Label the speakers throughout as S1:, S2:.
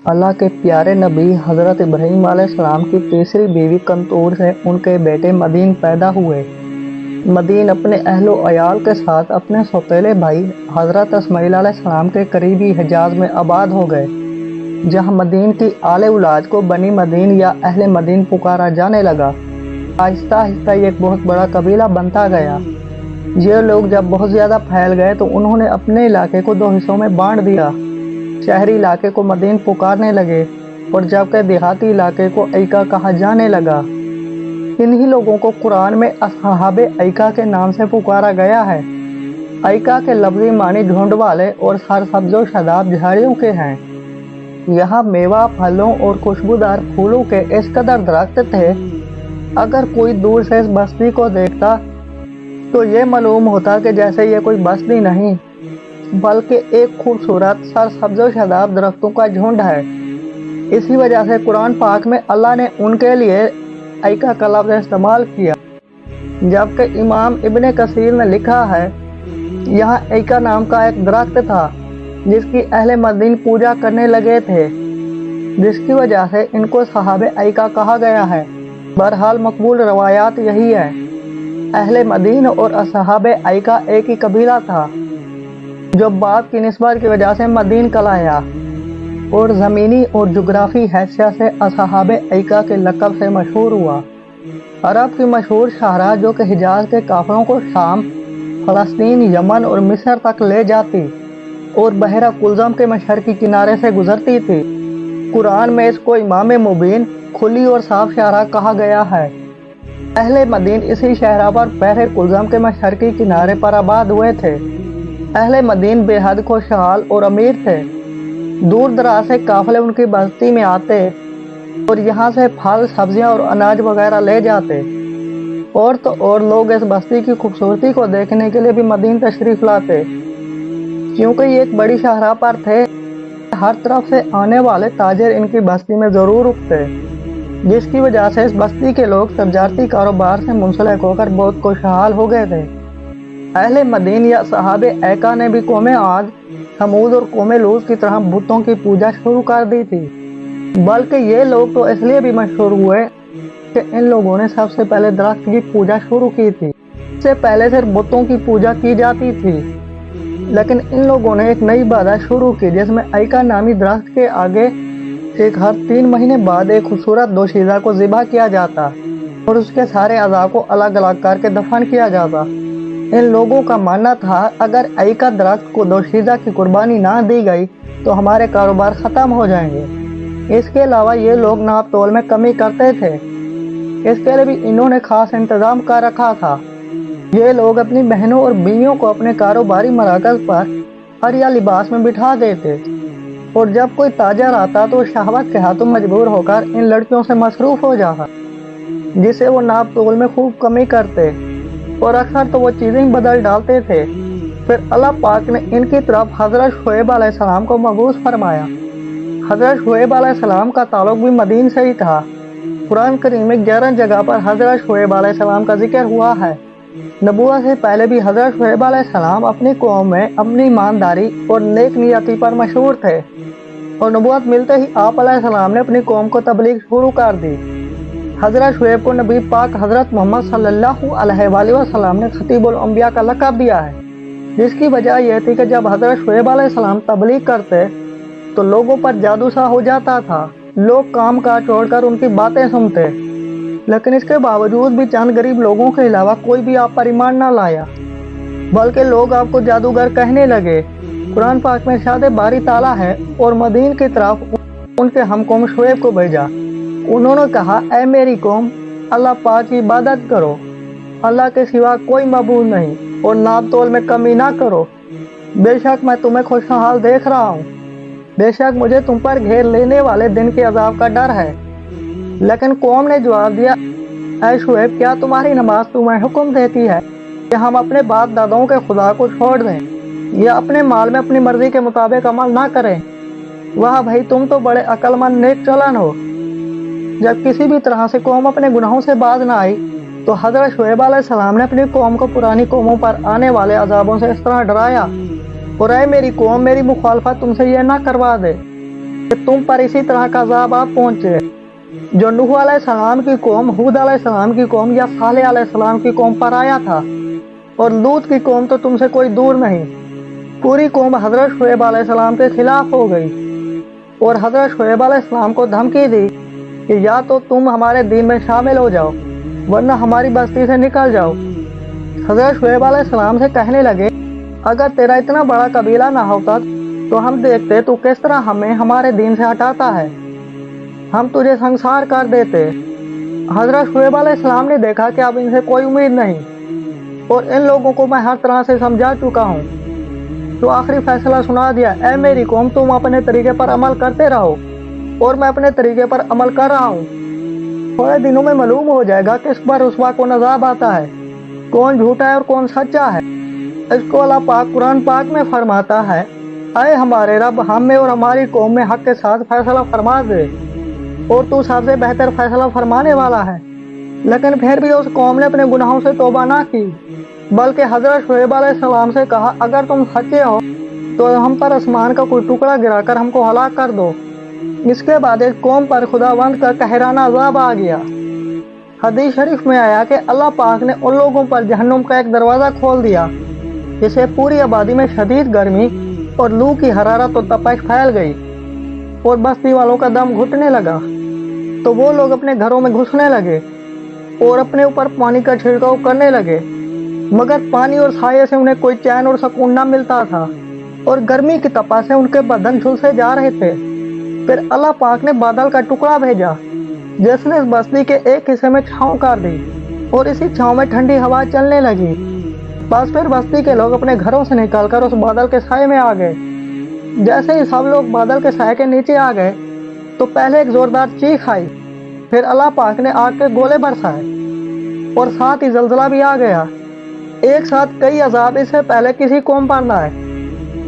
S1: अल्लाह के प्यारे नबी हज़रत इब्राहीम अलैहिस्सलाम की तीसरी बीवी कंतूर से उनके बेटे मदीन पैदा हुए। मदीन अपने अहलो अयाल के साथ अपने सौतेले भाई हज़रत इस्माईल अलैहिस्सलाम के करीबी हिजाज में आबाद हो गए, जहाँ मदीन की आले औलाद को बनी मदीन या अहले मदीन पुकारा जाने लगा। आहिस्ता आहिस्ता ये एक बहुत बड़ा कबीला बनता गया। ये लोग जब बहुत ज़्यादा फैल गए तो उन्होंने अपने इलाके को दो हिस्सों में बांट दिया। शहरी इलाके को मदीन पुकारने लगे और जबकि देहाती इलाके को ऐका कहा जाने लगा। इन्हीं लोगों को कुरान में असहाबे ऐका के नाम से पुकारा गया है। ऐका के लफ्ज़ी मानी झुंड वाले और सरसब्ज़ो शादाब झाड़ियों के हैं। यहाँ मेवा, फलों और खुशबूदार फूलों के इस कदर दरख्त थे, अगर कोई दूर से इस बस्ती को देखता तो ये मालूम होता कि जैसे ये कोई बस्ती नहीं बल्कि एक खूबसूरत सरसब्ज़ो शादाब दरख्तों का झुंड है। इसी वजह से कुरान पाक में अल्लाह ने उनके लिए ऐका का लफ्ज़ इस्तेमाल किया। जबकि इमाम इब्ने कसीर ने लिखा है, यहाँ ऐका नाम का एक दरख्त था जिसकी अहले मदीन पूजा करने लगे थे, जिसकी वजह से इनको सहाबे ऐका कहा गया है। बहरहाल मकबूल रवायात यही है, अहले मदीन और असहाबे ऐका एक ही कबीला था जो बाप की निस्बत की वजह से मदीन कहलाया और ज़मीनी और जुग्राफी हैसियत से असहाबे ऐका के लक़ब से मशहूर हुआ। अरब की मशहूर शाहरा जो कि हिजाज के काफिरों को शाम, फ़लस्तीन, यमन और मिस्र तक ले जाती और बहरा कुल्ज़म के मशरक़ी किनारे से गुजरती थी। कुरान में इसको इमाम मुबीन, खुली और साफ शाहरा कहा गया है। अहले मदीन इसी शहरा पर बहरे कुल्ज़म के मशरक़ी किनारे पर आबाद हुए थे। अहले मदीन बेहद खुशहाल और अमीर थे। दूर दराज से काफ़िले उनकी बस्ती में आते और यहाँ से फल, सब्जियाँ और अनाज वगैरह ले जाते। और तो और लोग इस बस्ती की खूबसूरती को देखने के लिए भी मदीन तशरीफ़ लाते, क्योंकि ये एक बड़ी शाहरा पर थे। हर तरफ से आने वाले ताजिर इनकी बस्ती में ज़रूर रुकते, जिसकी वजह से इस बस्ती के लोग तजारती कारोबार से मुंसलिक होकर बहुत खुशहाल हो गए थे। अहले मदीन या सहाबे ऐका ने भी कौमे आद, समूद और कौमे लूत की तरह बुतों की पूजा शुरू कर दी थी। बल्कि ये लोग तो इसलिए भी मशहूर हुए कि इन लोगों ने सबसे पहले दरख्त की पूजा शुरू की थी। इससे पहले सिर्फ बुतों की पूजा की जाती थी, लेकिन इन लोगों ने एक नई इबादत शुरू की जिसमें ऐका नामी दरख्त के आगे एक हर 3 महीने बाद एक खूबसूरत दोशीज़ा को ज़िबा किया जाता और उसके सारे अज़ा को अलग अलग करके दफन किया जाता। इन लोगों का मानना था, अगर ऐका दरख्त को दोशीज़ा की कुर्बानी ना दी गई तो हमारे कारोबार ख़त्म हो जाएंगे। इसके अलावा ये लोग नाप तोल में कमी करते थे, इसके लिए भी इन्होंने खास इंतज़ाम कर रखा था। ये लोग अपनी बहनों और बीवियों को अपने कारोबारी मराकज़ पर हरिया लिबास में बिठा देते और जब कोई ताजर आता तो शहवत के हाथों मजबूर होकर इन लड़कियों से मसरूफ़ हो जाता, जिससे वो नाप तोल में खूब कमी करते और अक्सर तो वो चीज़ें बदल डालते थे। फिर अल्लाह पाक ने इनकी तरफ हज़रत शुएब अलैहिस्सलाम को मबूस फरमाया। हज़रत शुएब अलैहिस्सलाम का ताल्लुक भी मदीन से ही था। कुरान करीम में 11 जगह पर हज़रत शुएब अलैहिस्सलाम का जिक्र हुआ है। नबूवत से पहले भी हज़रत शुएब अलैहिस्सलाम अपनी कौम में अपनी ईमानदारी और नेक नियति पर मशहूर थे और नबूवत मिलते ही आप अलैहिस्सलाम ने अपनी कौम को तबलीग शुरू कर दी। हज़रत शुएब को नबी पाक हज़रत मोहम्मद सल्लल्लाहु अलैहि वसल्लम ने खतीबुल अंबिया का लक़ब दिया है, जिसकी वजह यह थी कि जब हज़रत शुएब अलैहिस्सलाम तबलीग करते तो लोगों पर जादू सा हो जाता था। लोग काम काज छोड़कर उनकी बातें सुनते, लेकिन इसके बावजूद भी चंद गरीब लोगों के अलावा कोई भी आप पर ईमान न लाया, बल्कि लोग आपको जादूगर कहने लगे। कुरान पाक में इरशाद बारी ताला है, और मदीन की तरफ उनके हमकौम शुएब को भेजा। उन्होंने कहा, ऐ मेरी कौम, अल्लाह पाक की इबादत करो, अल्लाह के सिवा कोई मबूद नहीं, और नाप तोल में कमी ना करो। बेशक मैं तुम्हें खुशहाल देख रहा हूँ, बेशक मुझे तुम पर घेर लेने वाले दिन के अजाब का डर है। लेकिन कौम ने जवाब दिया, ऐ शुएब, क्या तुम्हारी नमाज तुम्हें हुक्म देती है कि हम अपने बाप दादाओं के खुदा को छोड़ दें या अपने माल में अपनी मर्जी के मुताबिक अमल ना करें? वाह भाई, तुम तो बड़े अक्लमंद नेक चलन हो। जब किसी भी तरह से कौम अपने गुनाहों से बाज ना आई तो हज़रत शुएब अलैहिस्सलाम ने अपनी कौम को पुरानी कौमों पर आने वाले अजाबों से इस तरह डराया और ऐ मेरी कौम, मेरी मुखालफत तुमसे ये ना करवा दे कि तुम पर इसी तरह का अज़ाब आप पहुंचे जो नूह अलैहिस्सलाम की कौम, हूद अलैहिस्सलाम की कौम या सालेह अलैहिस्सलाम की कौम पर आया था। और लूत की कौम तो तुमसे कोई दूर नहीं, पूरी कौम हजरत शुएब अलैहिस्सलाम के खिलाफ हो गई और हजरत शुएब अलैहिस्सलाम को धमकी दी कि या तो तुम हमारे दीन में शामिल हो जाओ वरना हमारी बस्ती से निकल जाओ। हजरत शुएब अलैहिस्सलाम से कहने लगे, अगर तेरा इतना बड़ा कबीला ना होता तो हम देखते तू किस तरह हमें हमारे दीन से हटाता है, हम तुझे संसार कर देते। हजरत शुएब अलैहिस्सलाम ने देखा कि अब इनसे कोई उम्मीद नहीं और इन लोगों को मैं हर तरह से समझा चुका हूँ, तो आखिरी फैसला सुना दिया, ऐ मेरी कौम, तुम अपने तरीके पर अमल करते रहो और मैं अपने तरीके पर अमल कर रहा हूँ। थोड़े दिनों में मालूम हो जाएगा किस पर रुस्वा को अज़ाब आता है, कौन झूठा है और कौन सच्चा है। इसको अल्लाह पाक कुरान पाक में फरमाता है, ऐ हमारे रब, हम में और हमारी कौम में हक के साथ फैसला फरमा दे और तू सबसे बेहतर फैसला फरमाने वाला है। लेकिन फिर भी उस कौम ने अपने गुनाहों से तौबा ना की, बल्कि हजरत शुएब अलैहिस्सलाम से कहा, अगर तुम सच्चे हो तो हम पर आसमान का कोई टुकड़ा गिराकर हमको हलाक कर दो। इसके बाद इस कौम पर खुदावंद का कहराना अज़ाब आ गया। हदीस शरीफ में आया कि अल्लाह पाक ने उन लोगों पर जहन्नुम का एक दरवाज़ा खोल दिया जिससे पूरी आबादी में शदीद गर्मी और लू की हरारत और तपश फैल गई और बस्ती वालों का दम घुटने लगा। तो वो लोग अपने घरों में घुसने लगे और अपने ऊपर पानी का छिड़काव करने लगे, मगर पानी और साये से उन्हें कोई चैन और सुकून न मिलता था और गर्मी की तपश से उनके बदन झुलसे जा रहे थे। फिर अल्लाह पाक ने बादल का टुकड़ा भेजा जिसने इस बस्ती के एक हिस्से में छांव कर दी और इसी छांव में ठंडी हवा चलने लगी। बस फिर बस्ती के लोग अपने घरों से निकलकर उस बादल के साए में आ गए। जैसे ही सब लोग बादल के साए के नीचे आ गए तो पहले एक जोरदार चीख आई, फिर अल्लाह पाक ने आग के गोले बरसाए और साथ ही जलजला भी आ गया। एक साथ कई अजाब इससे पहले किसी कौम पर ना आए।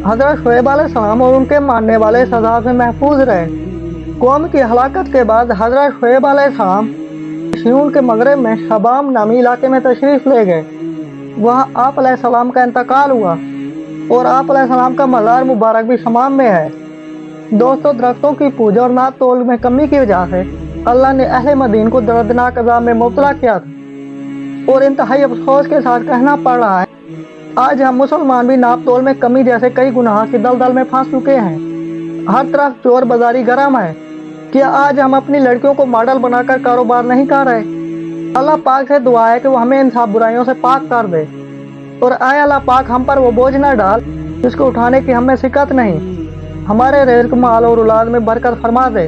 S1: हजरत शुएब अलैहिस्सलाम और उनके मानने वाले इस अजाब से महफूज रहे। कौम की हलाकत के बाद हजरत शुएब अलैहिस्सलाम शिऊन के मगरब में शबाम नामी इलाके में तशरीफ ले गए। वहाँ आप अलैहिस्सलाम का इंतकाल हुआ और आप अलैहिस्सलाम का मज़ार मुबारक भी शमाम में है। दोस्तों, दरख्तों की पूजा और नात तोल में कमी की वजह से अल्लाह ने अहले मदीन को दर्दनाक अज़ाब में मुब्तला किया था और इंतहाई अफसोस के साथ कहना पड़ रहा है, आज हम मुसलमान भी नाप तोल में कमी जैसे कई गुनाह की दलदल में फंस चुके हैं। हर तरफ चोर बाजारी गर्म है। क्या आज हम अपनी लड़कियों को मॉडल बनाकर कारोबार नहीं कर रहे? अल्लाह पाक से दुआ है कि वो हमें इन सब बुराइयों से पाक कर दे और आए अल्लाह पाक हम पर वो बोझ न डाल जिसको उठाने की हमें सिकत नहीं। हमारे रिज़्क़, माल और औलाद में बरकत फरमा दे।